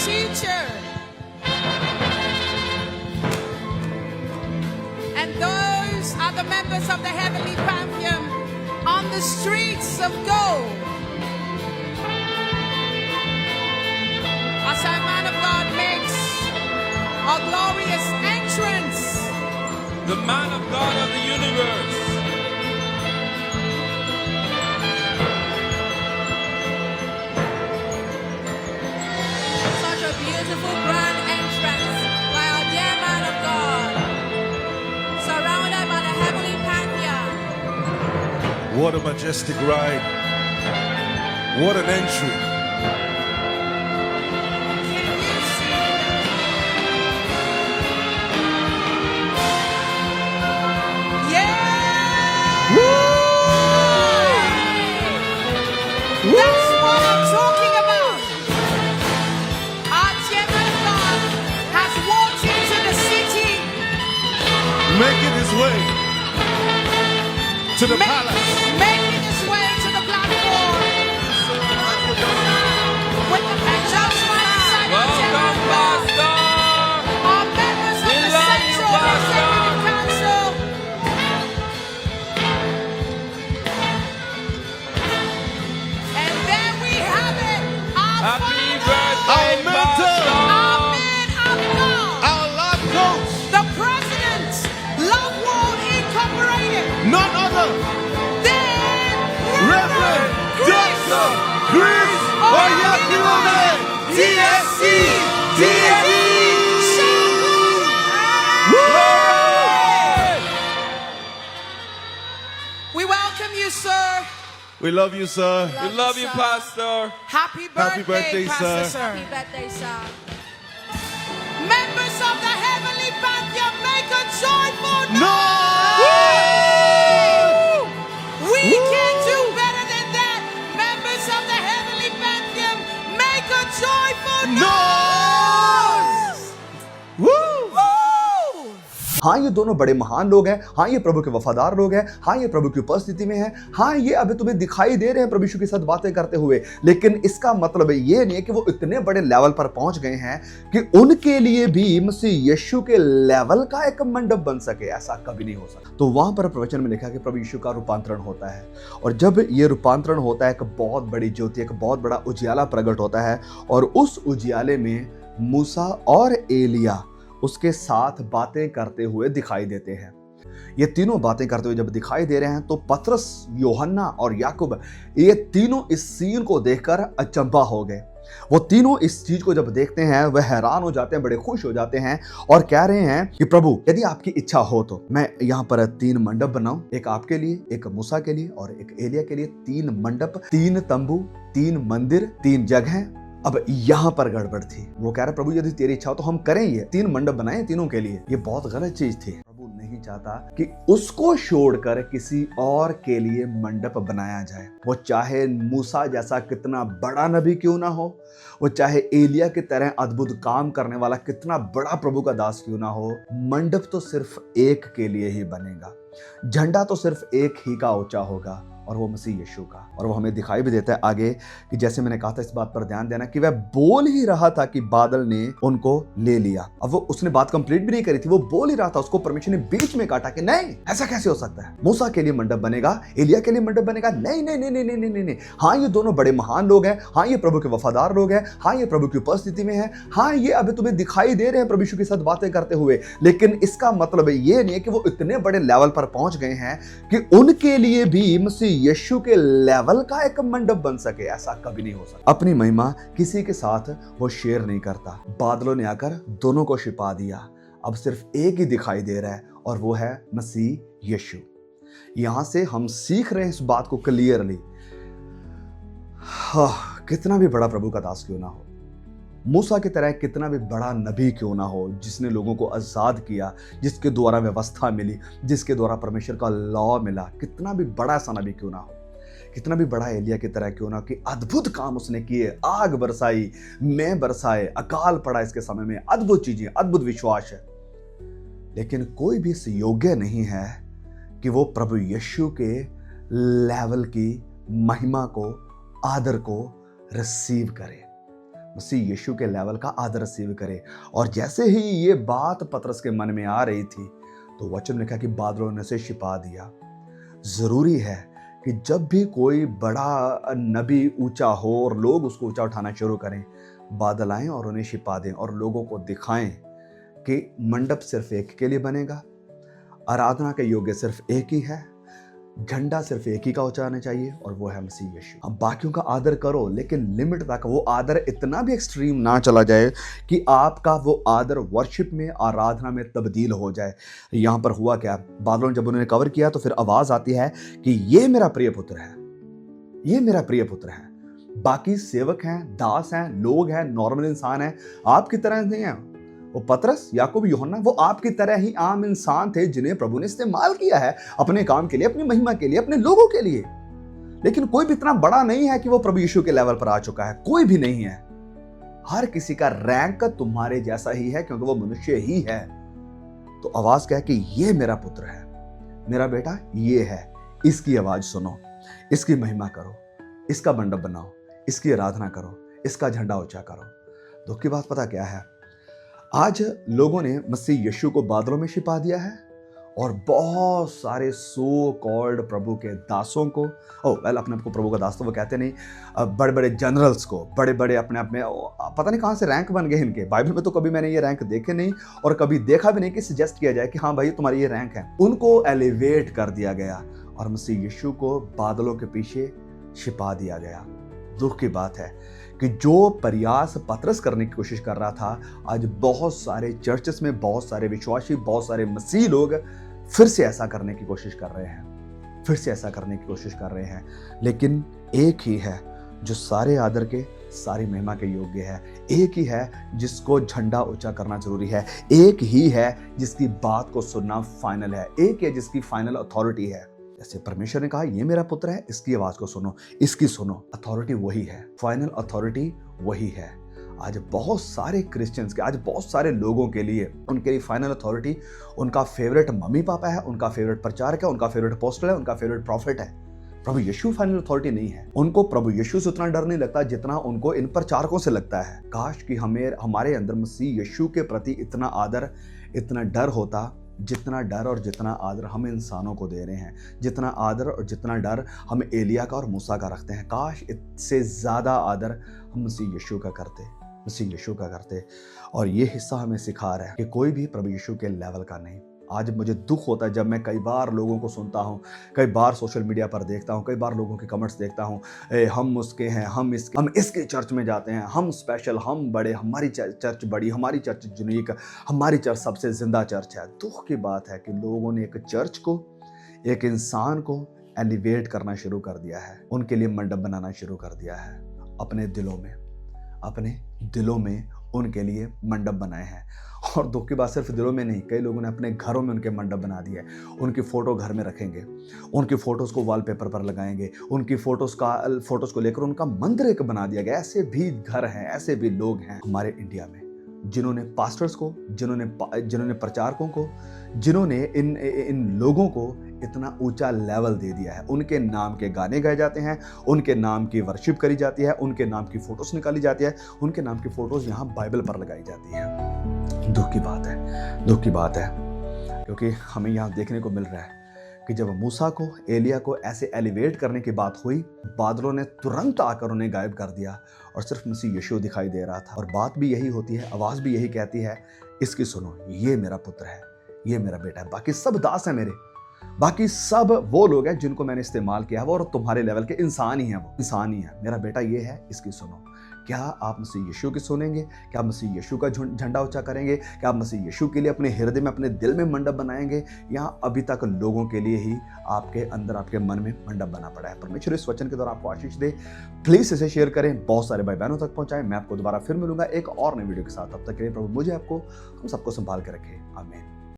teacher. And those are the members of the heavenly pantheon on the streets of gold. As our man of God makes a glorious entrance, the man of God of the universe. Such a beautiful grand entrance by our dear man of God, surrounded by the heavenly pantheon. What a majestic ride. What an entry. Can you see that? Yeah! That's what I'm talking about. Our dear man of God has walked into the city, Making his way to the palace. making his way to the platform with the angels inside the temple of Welcome, God. Pastor. Our members of We the love you, Central Pastor. Executive Council. And there we have it. Our Happy Father, birthday, Our mentor. our Pastor. man of God, Our life coach. the President, Love World Incorporated. None other. Then Reverend Dr. Chris Oyakhilome. TSC. TSC. We welcome you, sir. We love you, sir. We love you, Pastor. Happy birthday, Happy birthday, Pastor, sir. Happy birthday, sir. Members of the heavenly pantheon, make a joyful noise. We can do better than that. Members of the heavenly pantheon, make a joyful noise. Woo! Woo! हाँ, ये दोनों बड़े महान लोग हैं। हाँ, ये प्रभु के वफादार लोग हैं। हाँ, ये प्रभु की उपस्थिति में हैं। हाँ, ये अभी तुम्हें दिखाई दे रहे हैं प्रभु यीशु के साथ बातें करते हुए, लेकिन इसका मतलब ये नहीं है कि वो इतने बड़े लेवल पर पहुंच गए हैं कि उनके लिए भी मसीह यीशु के लेवल का एक मंडप बन सके। ऐसा कभी नहीं हो सकता। तो वहां पर प्रवचन में लिखा कि प्रभु यीशु का रूपांतरण होता है, और जब ये रूपांतरण होता है, एक बहुत बड़ी ज्योति, एक बहुत बड़ा उजियाला प्रकट होता है, और उस उजियाले में मूसा और एलिया उसके साथ बातें करते हुए दिखाई देते हैं। ये तीनों बातें करते हुए जब दिखाई दे रहे हैं तो पतरस, यूहन्ना और याकूब, ये तीनों इस सीन को देखकर अचंभा हो गए। वो तीनों इस चीज को जब देखते हैं वह हैरान हो जाते हैं, बड़े खुश हो जाते हैं और कह रहे हैं कि प्रभु, यदि आपकी इच्छा हो तो मैं यहाँ पर 3 मंडप बनाऊं, एक आपके लिए, एक मूसा के लिए और एक एलिया के लिए। 3 मंडप, 3 तंबू, 3 मंदिर, 3 जगह। अब यहाँ पर गड़बड़ थी। वो कह रहे प्रभु, यदि तेरी इच्छा हो तो हम करें, ये 3 मंडप बनाएं तीनों के लिए। ये बहुत गलत चीज थी। प्रभु नहीं चाहता कि उसको छोड़कर किसी और के लिए मंडप बनाया जाए। वो चाहे मूसा जैसा कितना बड़ा नबी क्यों ना हो, वो चाहे एलिया की तरह अद्भुत काम करने वाला कितना बड़ा प्रभु का दास क्यों ना हो, मंडप तो सिर्फ एक के लिए ही बनेगा। झंडा तो सिर्फ एक ही का ऊंचा होगा, और वो मसीह यीशु का। और वो हमें दिखाई भी देता है आगे कि जैसे मैंने कहा था, इस बात पर ध्यान देना कि वह बोल ही रहा था कि बादल ने उनको ले लिया। अब वो उसने बात कंप्लीट भी नहीं करी थी, वो बोल ही रहा था। उसको परमेश्वर ने बीच में काटा कि नहीं, ऐसा कैसे हो सकता है? मूसा के लिए मंडप बनेगा, एलिया के लिए मंडप बनेगा? नहीं नहीं नहीं नहीं नहीं नहीं नहीं। हाँ, ये दोनों बड़े महान लोग हैं। हाँ, ये प्रभु के वफादार लोग हैं। हाँ, ये प्रभु की उपस्थिति में है। हाँ, ये अभी तुम्हें दिखाई दे रहे हैं प्रभु यीशु के साथ बातें करते हुए, लेकिन इसका मतलब ये नहीं है कि वो इतने बड़े लेवल पर पहुंच गए हैं कि उनके लिए भी मसीह यीशु के लेवल का एक मंडप बन सके। ऐसा कभी नहीं हो सकता। अपनी महिमा किसी के साथ वो शेयर नहीं करता। बादलों ने आकर दोनों को छिपा दिया। अब सिर्फ एक ही दिखाई दे रहा है, और वो है मसीह यीशु। यहां से हम सीख रहे हैं इस बात को क्लियरली। कितना भी बड़ा प्रभु का दास क्यों ना हो, मूसा की तरह कितना भी बड़ा नबी क्यों ना हो, जिसने लोगों को आज़ाद किया, जिसके द्वारा व्यवस्था मिली, जिसके द्वारा परमेश्वर का लॉ मिला, कितना भी बड़ा सा नबी क्यों ना हो, कितना भी बड़ा एलिया की तरह क्यों ना, कि अद्भुत काम उसने किए, आग बरसाई, मैं बरसाए, अकाल पड़ा इसके समय में, अद्भुत चीजें, अद्भुत विश्वास है, लेकिन कोई भी इस योग्य नहीं है कि वो प्रभु यीशु के लेवल की महिमा को, आदर को रिसीव करे। मसीह यीशु के लेवल का आदर रिसीव करे। और जैसे ही ये बात पतरस के मन में आ रही थी तो वचन में लिखा कि बादलों ने उसे छिपा दिया। जरूरी है कि जब भी कोई बड़ा नबी ऊंचा हो और लोग उसको ऊंचा उठाना शुरू करें, बादल आएं और उन्हें छिपा दें और लोगों को दिखाएं कि मंडप सिर्फ एक के लिए बनेगा, आराधना के योग्य सिर्फ एक ही है, झंडा सिर्फ एक ही का ऊंचा आना चाहिए और वो है मसीह यीशु। अब बाकियों का आदर करो लेकिन लिमिट तक। वो आदर इतना भी एक्सट्रीम ना चला जाए कि आपका वो आदर वर्शिप में, आराधना में तब्दील हो जाए। यहाँ पर हुआ क्या, बादलों ने जब उन्होंने कवर किया तो फिर आवाज आती है कि ये मेरा प्रिय पुत्र है, ये मेरा प्रिय पुत्र है। बाकी सेवक हैं, दास हैं, लोग हैं, नॉर्मल इंसान हैं, आपकी तरह नहीं है। वो पतरस, याकूब, यूहन्ना वो आपकी तरह ही आम इंसान थे जिन्हें प्रभु ने इस्तेमाल किया है अपने काम के लिए, अपनी महिमा के लिए, अपने लोगों के लिए। लेकिन कोई भी इतना बड़ा नहीं है कि वो प्रभु यीशु के लेवल पर आ चुका है, कोई भी नहीं है। हर किसी का रैंक तुम्हारे जैसा ही है क्योंकि वो मनुष्य ही है। तो आवाज क्या है कि ये मेरा पुत्र है, मेरा बेटा ये है, इसकी आवाज सुनो, इसकी महिमा करो, इसका मंडप बनाओ, इसकी आराधना करो, इसका झंडा ऊंचा करो। दुख की बात पता क्या है, आज लोगों ने मसीह यीशु को बादलों में छिपा दिया है और बहुत सारे सो कॉल्ड प्रभु के दासों को, अपने आप को प्रभु का दास तो वो कहते नहीं, बड़े बड़े जनरल्स को, बड़े बड़े अपने आप में पता नहीं कहाँ से रैंक बन गए इनके। बाइबल में तो कभी मैंने ये रैंक देखे नहीं और कभी देखा भी नहीं कि सजेस्ट किया जाए कि हाँ भाई तुम्हारी ये रैंक है। उनको एलिवेट कर दिया गया और मसीह यीशु को बादलों के पीछे छिपा दिया गया। दुख की बात है कि जो प्रयास पतरस करने की कोशिश कर रहा था, आज बहुत सारे चर्चेस में बहुत सारे विश्वासी, बहुत सारे मसीह लोग फिर से ऐसा करने की कोशिश कर रहे हैं, फिर से ऐसा करने की कोशिश कर रहे हैं। लेकिन एक ही है जो सारे आदर के, सारी महिमा के योग्य है। एक ही है जिसको झंडा ऊंचा करना जरूरी है। एक ही है जिसकी बात को सुनना फाइनल है। एक है जिसकी फाइनल अथॉरिटी है। जैसे परमेश्वर ने कहा ये मेरा पुत्र है, इसकी आवाज को सुनो, इसकी सुनो। अथॉरिटी वही है, फाइनल अथॉरिटी वही है। आज बहुत सारे क्रिश्चियंस के, आज बहुत सारे लोगों के लिए, उनके लिए फाइनल अथॉरिटी उनका फेवरेट मम्मी पापा है, उनका फेवरेट प्रचारक है, उनका फेवरेट अपोस्टल है, उनका फेवरेट प्रॉफिट है। प्रभु यीशु फाइनल अथॉरिटी नहीं है। उनको प्रभु यीशु से उतना डर नहीं लगता जितना उनको इन प्रचारकों से लगता है। काश कि हमारे अंदर मसीह यीशु के प्रति इतना आदर, इतना डर होता जितना डर और जितना आदर हम इंसानों को दे रहे हैं, जितना आदर और जितना डर हम एलिया का और मूसा का रखते हैं। काश इससे ज़्यादा आदर हम मसीह यीशु का करते, मसीह यीशु का करते। और ये हिस्सा हमें सिखा रहा है कि कोई भी प्रभु यीशु के लेवल का नहीं। आज मुझे दुख होता है जब मैं कई बार लोगों को सुनता हूँ, कई बार सोशल मीडिया पर देखता हूँ, कई बार लोगों के कमेंट्स देखता हूँ, हम उसके हैं, हम इसके चर्च में जाते हैं, हम स्पेशल, हम बड़े, हमारी चर्च बड़ी, हमारी चर्च यूनिक, हमारी चर्च सबसे जिंदा चर्च है। दुख की बात है कि लोगों ने एक चर्च को, एक इंसान को एलिवेट करना शुरू कर दिया है, उनके लिए मंडप बनाना शुरू कर दिया है। अपने दिलों में उनके लिए मंडप बनाए हैं। और दुख की बात सिर्फ दिलों में नहीं, कई लोगों ने अपने घरों में उनके मंडप बना दिए हैं। उनकी फ़ोटो घर में रखेंगे, उनकी फ़ोटोज़ को वॉलपेपर पर लगाएंगे, उनकी फ़ोटोज़ को लेकर उनका मंदिर एक बना दिया गया। ऐसे भी घर हैं, ऐसे भी लोग हैं हमारे इंडिया में जिन्होंने पास्टर्स को, जिन्होंने प्रचारकों को, जिन्होंने इन लोगों को इतना ऊंचा लेवल दे दिया है। उनके नाम के गाने गाए जाते हैं, उनके नाम की वर्शिप करी जाती है, उनके नाम की फ़ोटोज़ निकाली जाती है, उनके नाम की फ़ोटोज़ यहाँ बाइबल पर लगाई जाती है। दुख की बात है क्योंकि हमें यहाँ देखने को मिल रहा है कि जब मूसा को, एलिया को ऐसे एलिवेट करने की बात हुई, बादलों ने तुरंत आकर उन्हें गायब कर दिया और सिर्फ मसीह यीशु दिखाई दे रहा था। और बात भी यही होती है, आवाज़ भी यही कहती है, इसकी सुनो, ये मेरा पुत्र है, ये मेरा बेटा है। बाकी सब दास है मेरे, बाकी सब वो लोग हैं जिनको मैंने इस्तेमाल किया है, वो और तुम्हारे लेवल के इंसान ही हैं, वो इंसान ही है। मेरा बेटा ये है, इसकी सुनो। क्या आप मसीह यीशु की सुनेंगे? क्या आप मसीह यीशु का झंडा ऊंचा करेंगे? क्या आप मसीह यीशु के लिए अपने हृदय में, अपने दिल में मंडप बनाएंगे? या अभी तक लोगों के लिए ही आपके अंदर, आपके मन में मंडप बना पड़ा है? परमेश्वर इस वचन के द्वारा आपको आशीष दे। प्लीज इसे शेयर करें, बहुत सारे भाई बहनों तक पहुंचाएं। मैं आपको दोबारा फिर मिलूंगा एक और नई वीडियो के साथ। तब तक के लिए प्रभु मुझे, आपको, हम सबको संभाल के रखे। आमीन।